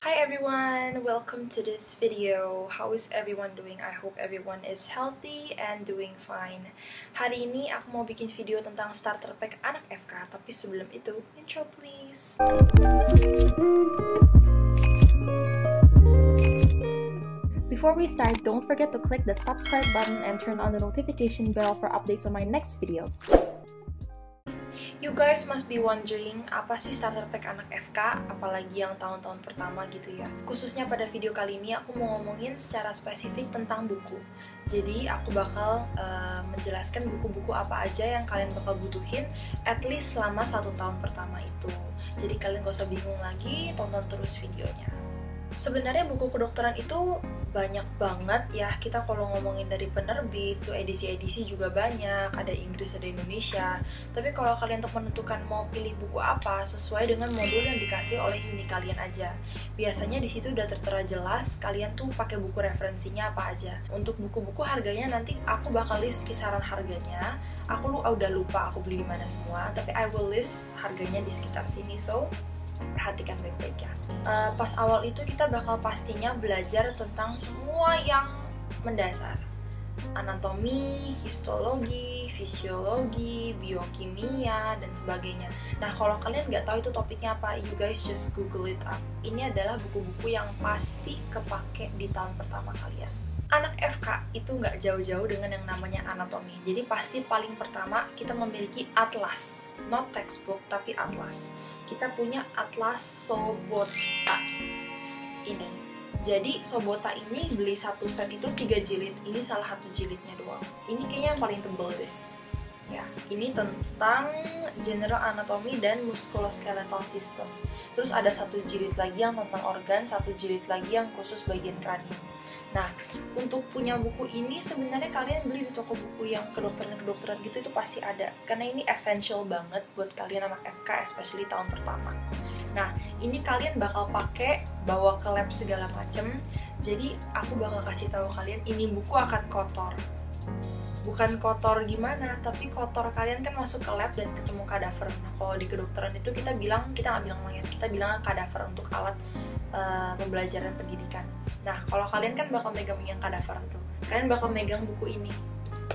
Hi everyone, welcome to this video. How is everyone doing? I hope everyone is healthy and doing fine. Hari ini aku mau bikin video tentang starter pack anak FK, tapi sebelum itu, intro please. Before we start, don't forget to click the subscribe button and turn on the notification bell for updates on my next videos. You guys must be wondering, apa sih starter pack anak FK, apalagi yang tahun-tahun pertama gitu ya. Khususnya pada video kali ini aku mau ngomongin secara spesifik tentang buku. Jadi aku bakal menjelaskan buku-buku apa aja yang kalian bakal butuhin at least selama 1 tahun pertama itu. Jadi kalian gak usah bingung lagi, tonton terus videonya. Sebenarnya buku kedokteran itu banyak banget ya, kita kalau ngomongin dari penerbit tuh edisi-edisi juga banyak, ada Inggris, ada Indonesia. Tapi kalau kalian untuk menentukan mau pilih buku apa, sesuai dengan modul yang dikasih oleh uni kalian aja. Biasanya di situ udah tertera jelas kalian tuh pakai buku referensinya apa aja. Untuk buku-buku harganya nanti aku bakal list kisaran harganya. Aku udah lupa aku beli di mana semua, tapi I will list harganya di sekitar sini, so perhatikan baik-baik ya. Pas awal itu kita bakal pastinya belajar tentang semua yang mendasar. Anatomi, histologi, fisiologi, biokimia, dan sebagainya. Nah, kalau kalian nggak tahu itu topiknya apa, you guys just google it up. Ini adalah buku-buku yang pasti kepake di tahun pertama kalian. Anak FK itu nggak jauh-jauh dengan yang namanya anatomi. Jadi pasti paling pertama kita memiliki atlas, not textbook tapi atlas. Kita punya atlas Sobota ini. Jadi Sobota ini beli satu set itu 3 jilid. Ini salah satu jilidnya doang. Ini kayaknya yang paling tebal deh. Ya, ini tentang general anatomy dan musculoskeletal system. Terus ada satu jilid lagi yang tentang organ, satu jilid lagi yang khusus bagian kranium. Nah, untuk punya buku ini sebenarnya kalian beli di toko buku yang kedokteran gitu itu pasti ada. Karena ini essential banget buat kalian anak FK, especially tahun pertama. Nah, ini kalian bakal pakai bawa ke lab segala macem. Jadi, aku bakal kasih tahu kalian ini buku akan kotor. Bukan kotor gimana, tapi kotor kalian kan masuk ke lab dan ketemu kadaver. Nah, kalau di kedokteran itu kita nggak bilang mayat, kita bilang kadaver untuk alat pembelajaran pendidikan. Nah, kalau kalian kan bakal megang kadaver tuh, kalian bakal megang buku ini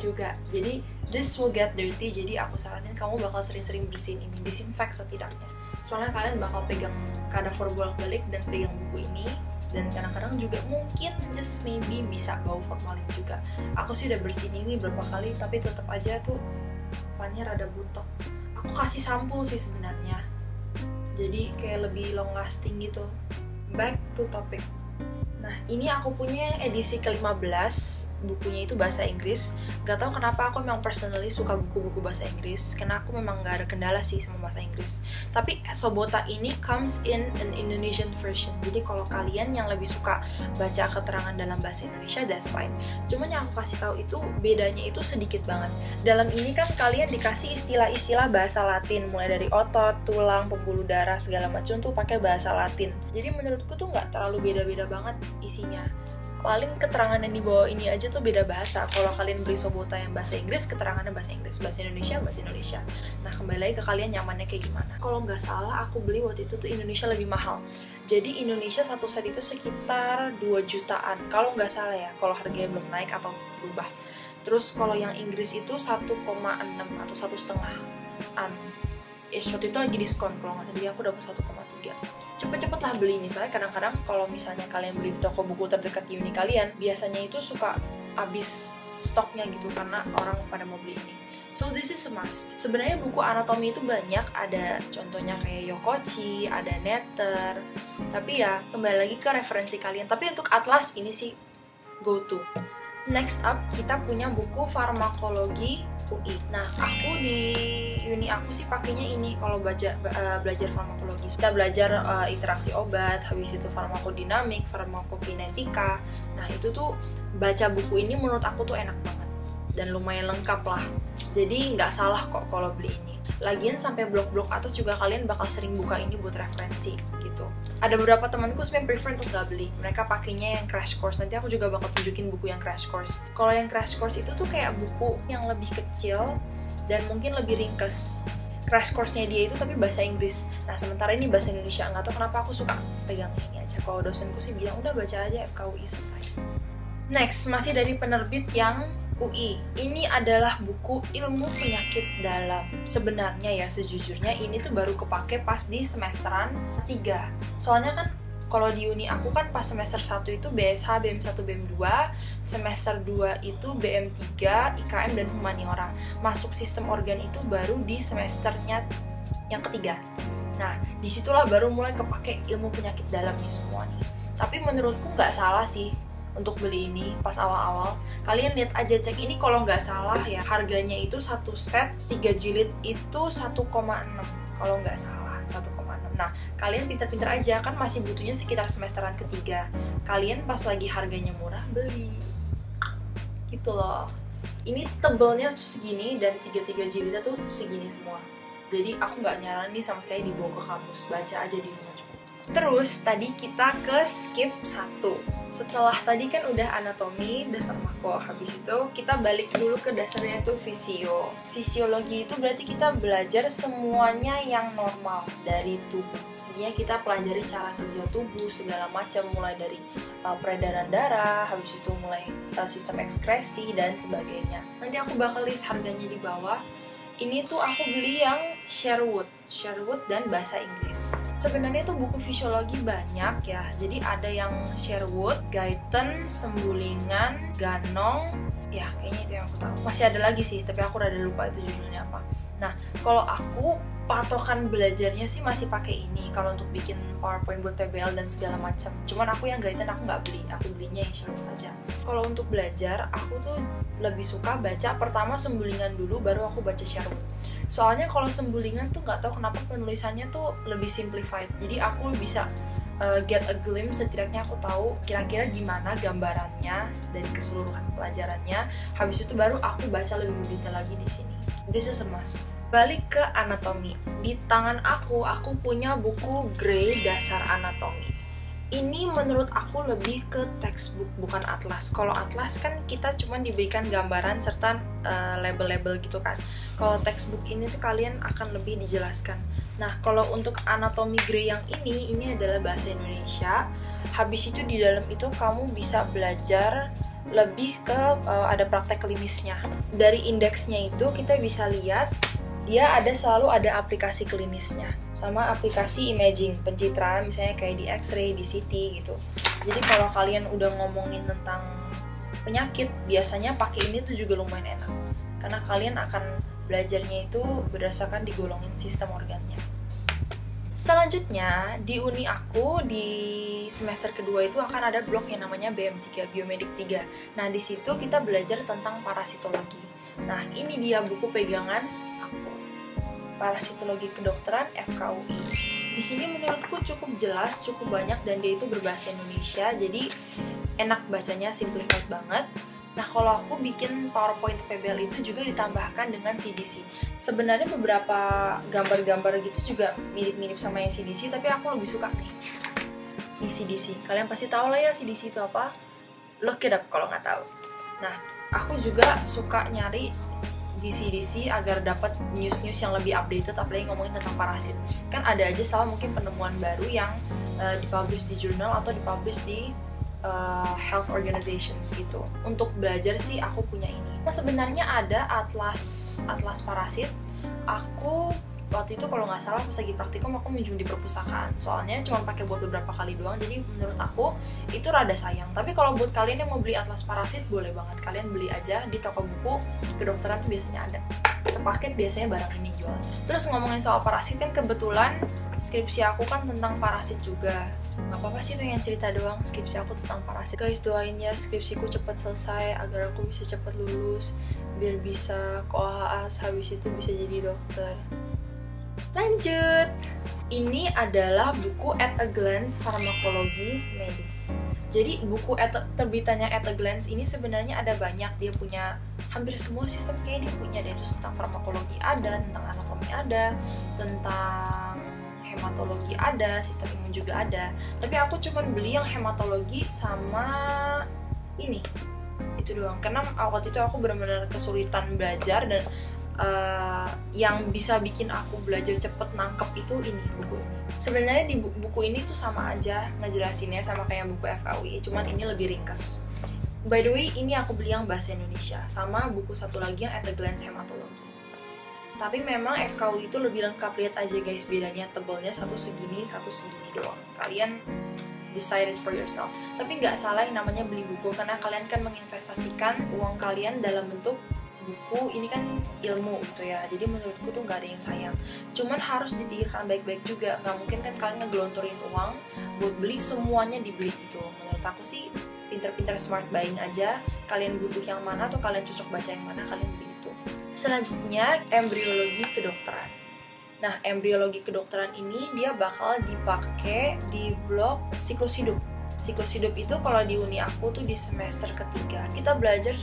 juga. Jadi, this will get dirty, jadi aku saranin kamu bakal sering-sering bersihin ini, disinfect setidaknya. Soalnya kalian bakal pegang kadaver bolak-balik dan pegang buku ini. Dan kadang-kadang juga mungkin just maybe bisa bau formalin juga. Aku sih udah bersihin ini berapa kali, tapi tetap aja tuh pannya rada buntok. Aku kasih sampul sih sebenarnya, jadi kayak lebih long lasting gitu. Back to topic. Nah, ini aku punya yang edisi ke-15, bukunya itu bahasa Inggris. Gak tau kenapa aku memang personally suka buku-buku bahasa Inggris, karena aku memang gak ada kendala sih sama bahasa Inggris. Tapi Sobota ini comes in an Indonesian version, jadi kalau kalian yang lebih suka baca keterangan dalam bahasa Indonesia, that's fine. Cuman yang aku kasih tahu itu bedanya itu sedikit banget. Dalam ini kan kalian dikasih istilah-istilah bahasa Latin, mulai dari otot, tulang, pembuluh darah, segala macam tuh pakai bahasa Latin. Jadi menurutku tuh nggak terlalu beda-beda banget isinya. Paling keterangan yang di bawah ini aja tuh beda bahasa. Kalau kalian beli Sobota yang bahasa Inggris, keterangannya bahasa Inggris, bahasa Indonesia. Nah, kembali lagi ke kalian nyamannya kayak gimana. Kalau nggak salah, aku beli waktu itu tuh Indonesia lebih mahal. Jadi Indonesia satu set itu sekitar 2 jutaan. Kalau nggak salah ya, kalau harganya belum naik atau berubah. Terus kalau yang Inggris itu 1,6 atau 1,5-an. Waktu itu lagi diskon kalau nggak salah, jadi aku dapat 1,3. Cepet-cepet lah beli ini, soalnya kadang-kadang kalau misalnya kalian beli di toko buku terdekat di uni kalian, biasanya itu suka habis stoknya gitu karena orang pada mau beli ini. So this is a must. Sebenarnya buku anatomi itu banyak, ada contohnya kayak Yokochi, ada Netter. Tapi ya kembali lagi ke referensi kalian. Tapi untuk atlas ini sih go to. Next up, kita punya buku farmakologi UI. Nah, aku di uni aku sih pakainya ini kalau belajar farmakologi. Kita belajar interaksi obat, habis itu farmakodinamik, farmakokinetika. Nah, itu tuh baca buku ini menurut aku tuh enak banget dan lumayan lengkap lah. Jadi nggak salah kok kalau beli ini. Lagian sampai blok-blok atas juga kalian bakal sering buka ini buat referensi gitu. Ada beberapa temanku sebenarnya prefer untuk nggak beli. Mereka pakainya yang crash course. Nanti aku juga bakal tunjukin buku yang crash course. Kalau yang crash course itu tuh kayak buku yang lebih kecil dan mungkin lebih ringkas. crash course-nya dia itu tapi bahasa Inggris. Nah sementara ini bahasa Indonesia. Nggak tahu kenapa aku suka pegang ini aja. Kalau dosenku sih bilang udah baca aja FKUI selesai. Next, masih dari penerbit yang UI. Ini adalah buku ilmu penyakit dalam. Sebenarnya ya sejujurnya ini tuh baru kepake pas di semesteran 3. Soalnya kan kalau di uni aku kan pas semester 1 itu BSH, BM1, BM2, semester 2 itu BM3, IKM, dan Humaniora. Masuk sistem organ itu baru di semesternya yang ketiga. Nah, disitulah baru mulai kepake ilmu penyakit dalam nih semua nih. Tapi menurutku nggak salah sih untuk beli ini pas awal-awal. Kalian lihat aja, cek ini kalau nggak salah ya, harganya itu satu set 3 jilid itu 1,6 kalau nggak salah, 1,6. Nah, kalian pinter-pinter aja, kan masih butuhnya sekitar semesteran ketiga. Kalian pas lagi harganya murah, beli. Gitu loh. Ini tebelnya tuh segini, dan 3 jilidnya tuh segini semua. Jadi aku nggak nyaranin nih sama sekali dibawa ke kampus, baca aja di rumah cukup. Terus tadi kita ke skip 1. Setelah tadi kan udah anatomi, the pharmaco. Habis itu kita balik dulu ke dasarnya itu fisio. Fisiologi itu berarti kita belajar semuanya yang normal dari tubuh. Intinya kita pelajari cara kerja tubuh, segala macam, mulai dari peredaran darah, habis itu mulai sistem ekskresi dan sebagainya. Nanti aku bakal list harganya di bawah. Ini tuh aku beli yang Sherwood dan bahasa Inggris. Sebenarnya tuh buku fisiologi banyak ya. Jadi ada yang Sherwood, Guyton, Sembulingan, Ganong. Ya kayaknya itu yang aku tahu. Masih ada lagi sih, tapi aku rada lupa itu judulnya apa. Nah, kalau aku patokan belajarnya sih masih pakai ini kalau untuk bikin PowerPoint buat PBL dan segala macam. Cuman aku yang Guyton aku nggak beli, aku belinya yang Sherwood aja. Kalau untuk belajar, aku tuh lebih suka baca pertama Sembulingan dulu, baru aku baca Sherwood. Soalnya kalau Sembulingan tuh nggak tahu kenapa penulisannya tuh lebih simplified. Jadi aku bisa get a glimpse, setidaknya aku tahu kira-kira gimana gambarannya dari keseluruhan pelajarannya. Habis itu baru aku baca lebih detail lagi di sini. This is a must. Balik ke anatomi. Di tangan aku punya buku Gray Dasar Anatomi. Ini menurut aku lebih ke textbook, bukan atlas. Kalau atlas kan kita cuma diberikan gambaran serta label-label gitu kan. Kalau textbook ini tuh kalian akan lebih dijelaskan. Nah, kalau untuk anatomi Gray yang ini adalah bahasa Indonesia. Habis itu di dalam itu kamu bisa belajar lebih ke ada praktek klinisnya. Dari indeksnya itu kita bisa lihat dia selalu ada aplikasi klinisnya sama aplikasi imaging, pencitraan misalnya kayak di X-ray, di CT gitu. Jadi kalau kalian udah ngomongin tentang penyakit, biasanya pakai ini tuh juga lumayan enak karena kalian akan belajarnya itu berdasarkan digolongin sistem organnya. Selanjutnya, di uni aku di semester kedua itu akan ada blok yang namanya BM3, Biomedik 3. Nah, di situ kita belajar tentang parasitologi. Nah, ini dia buku pegangan aku. Parasitologi Kedokteran FKUI. Di sini menurutku cukup jelas, cukup banyak, dan dia itu berbahasa Indonesia, jadi enak bacanya, simplified banget. Nah, kalau aku bikin PowerPoint PBL itu juga ditambahkan dengan CDC. Sebenarnya beberapa gambar-gambar gitu juga mirip-mirip sama yang CDC, tapi aku lebih suka nih. Ini CDC. Kalian pasti tahu lah ya CDC itu apa. Look it up kalau nggak tahu. Nah, aku juga suka nyari di CDC agar dapat news-news yang lebih updated, apalagi ngomongin tentang parasit. Kan ada aja selalu mungkin penemuan baru yang dipublish di jurnal atau dipublish di health organizations gitu. Untuk belajar sih aku punya ini. Nah, sebenarnya ada atlas parasit. Aku waktu itu kalau nggak salah pas lagi praktikum aku minjem di perpustakaan. Soalnya cuma pakai buat beberapa kali doang. Jadi menurut aku itu rada sayang. Tapi kalau buat kalian yang mau beli atlas parasit boleh banget, kalian beli aja di toko buku kedokteran tuh biasanya ada. Sepaket biasanya barang ini jual. Terus ngomongin soal parasit kan kebetulan skripsi aku kan tentang parasit juga. Gak apa-apa sih pengen cerita doang, skripsi aku tentang parasit. Guys, doain ya skripsiku cepat selesai agar aku bisa cepat lulus biar bisa koas, habis itu bisa jadi dokter. Lanjut. Ini adalah buku At a Glance Farmakologi Medis. Jadi buku terbitannya At a Glance ini sebenarnya ada banyak. Dia punya hampir semua sistem kayak dia punya. Dia itu tentang farmakologi ada, tentang anatomi ada, tentang hematologi ada, sistem imun juga ada. Tapi aku cuma beli yang hematologi sama ini. Itu doang. Karena waktu itu aku benar-benar kesulitan belajar dan yang bisa bikin aku belajar cepet nangkep itu ini, buku ini. Sebenarnya di buku ini tuh sama aja ngejelasinnya sama kayak buku FKUI, cuman ini lebih ringkas. By the way, ini aku beli yang bahasa Indonesia, sama buku satu lagi yang At a Glance Hematology. Tapi memang FKUI itu lebih lengkap, lihat aja guys bedanya, tebelnya satu segini doang. Kalian decide it for yourself. Tapi nggak salah yang namanya beli buku, karena kalian kan menginvestasikan uang kalian dalam bentuk buku. Ini kan ilmu gitu ya, jadi menurutku tuh nggak ada yang sayang. Cuman harus dipikirkan baik-baik juga, nggak mungkin kan kalian ngegelontorin uang buat beli semuanya dibeli gitu. Menurut aku sih pinter-pinter smart buying aja, kalian butuh yang mana atau kalian cocok baca yang mana, kalian beli itu. Selanjutnya, embriologi kedokteran. Nah, embriologi kedokteran ini dia bakal dipakai di blok siklus hidup. Siklus hidup itu kalau di uni aku tuh di semester ketiga. Kita belajar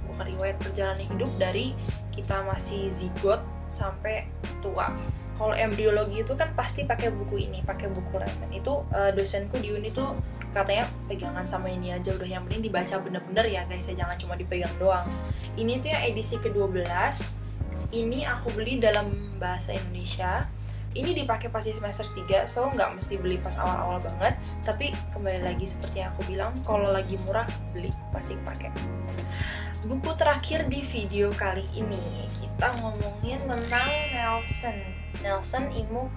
bukan riwayat perjalanan hidup dari kita masih zigot sampai tua. Kalau embriologi itu kan pasti pakai buku ini, pakai buku Remen. Itu dosenku di uni tuh katanya pegangan sama ini aja udah, yang penting dibaca bener-bener ya guys ya, jangan cuma dipegang doang. Ini tuh yang edisi ke-12. Ini aku beli dalam bahasa Indonesia. Ini dipakai pas di semester 3, so nggak mesti beli pas awal-awal banget. Tapi kembali lagi seperti yang aku bilang, kalau lagi murah beli, pasti pakai. Buku terakhir di video kali ini, kita ngomongin tentang Nelson Ilmu.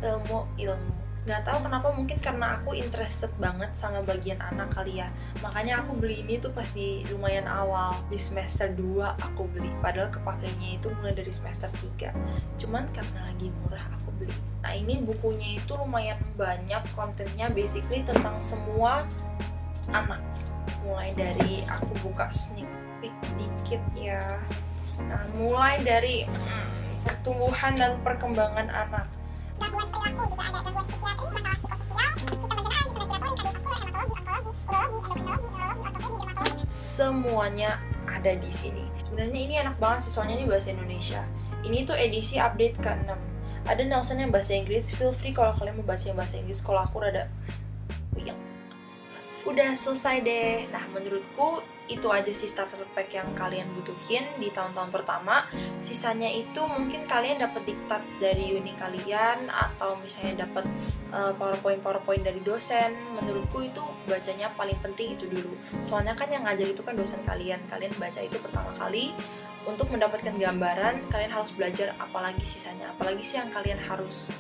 Nggak tahu kenapa, mungkin karena aku interested banget sama bagian anak kali ya, makanya aku beli ini tuh pas di lumayan awal, di semester 2 aku beli, padahal kepakainya itu mulai dari semester 3, cuman karena lagi murah aku beli. Nah, ini bukunya itu lumayan banyak, kontennya basically tentang semua anak, mulai dari, aku buka sneak peek dikit ya. Nah, mulai dari pertumbuhan dan perkembangan anak, gangguan perilaku, juga ada gangguan psikiatri, masalah psikososial, sistem pencernaan, sistem respiratori, kardiovaskular, hematologi, onkologi, urologi, endokrinologi, neurologi, ortopedi, dermatologi. Semuanya ada di sini. Sebenarnya ini enak banget sih, soalnya ini bahasa Indonesia. Ini tuh edisi update ke-6. Ada Nelson yang bahasa Inggris, feel free kalau kalian mau baca yang bahasa Inggris, kalau aku rada puyeng. Udah selesai deh. Nah, menurutku itu aja sih starter pack yang kalian butuhin di tahun-tahun pertama. Sisanya itu mungkin kalian dapat diktat dari uni kalian, atau misalnya dapat PowerPoint dari dosen. Menurutku itu bacanya paling penting itu dulu. Soalnya kan yang ngajar itu kan dosen kalian. Kalian baca itu pertama kali untuk mendapatkan gambaran. Kalian harus belajar apalagi sisanya, apalagi sih yang kalian harus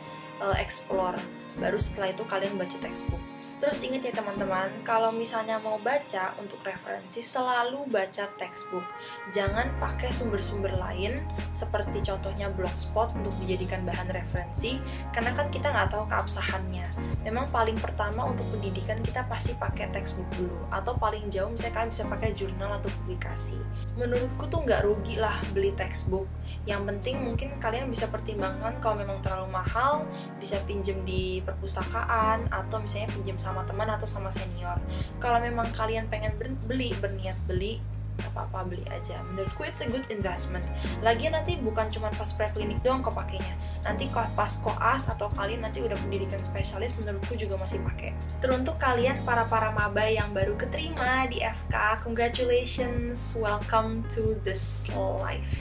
explore. Baru setelah itu kalian baca textbook. Terus ingat ya teman-teman, kalau misalnya mau baca untuk referensi, selalu baca textbook. Jangan pakai sumber-sumber lain, seperti contohnya Blogspot untuk dijadikan bahan referensi, karena kan kita nggak tahu keabsahannya. Memang paling pertama untuk pendidikan kita pasti pakai textbook dulu, atau paling jauh misalnya kalian bisa pakai jurnal atau publikasi. Menurutku tuh nggak rugi lah beli textbook. Yang penting mungkin kalian bisa pertimbangkan kalau memang terlalu mahal, bisa pinjem di perpustakaan, atau misalnya pinjem sama teman atau sama senior. Kalau memang kalian pengen berniat beli, gak apa-apa, beli aja. Menurutku it's a good investment. Lagian nanti bukan cuma pas preklinik doang kepakainya. Nanti pas koas atau kalian nanti udah pendidikan spesialis, menurutku juga masih pakai. Teruntuk kalian para maba yang baru keterima di FK, congratulations, welcome to this life.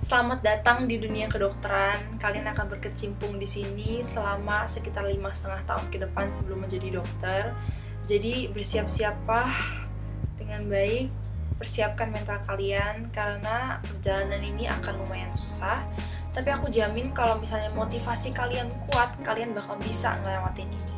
Selamat datang di dunia kedokteran. Kalian akan berkecimpung di sini selama sekitar 5,5 tahun ke depan sebelum menjadi dokter. Jadi bersiap-siaplah dengan baik, persiapkan mental kalian karena perjalanan ini akan lumayan susah. Tapi aku jamin kalau misalnya motivasi kalian kuat, kalian bakal bisa ngelewatin ini.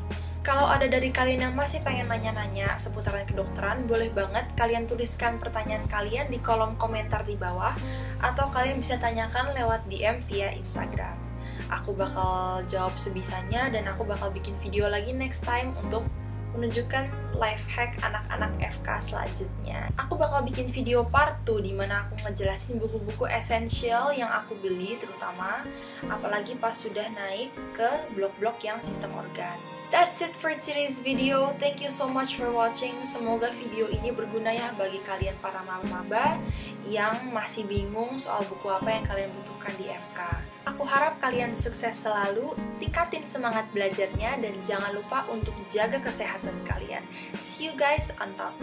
Kalau ada dari kalian yang masih pengen nanya-nanya seputaran kedokteran, boleh banget kalian tuliskan pertanyaan kalian di kolom komentar di bawah, atau kalian bisa tanyakan lewat DM via Instagram. Aku bakal jawab sebisanya, dan aku bakal bikin video lagi next time untuk menunjukkan life hack anak-anak FK selanjutnya. Aku bakal bikin video part 2 dimana aku ngejelasin buku-buku esensial yang aku beli terutama, apalagi pas sudah naik ke blok-blok yang sistem organ. That's it for today's video. Thank you so much for watching. Semoga video ini berguna ya bagi kalian para maba yang masih bingung soal buku apa yang kalian butuhkan di FK. Aku harap kalian sukses selalu, tingkatin semangat belajarnya, dan jangan lupa untuk jaga kesehatan kalian. See you guys on top.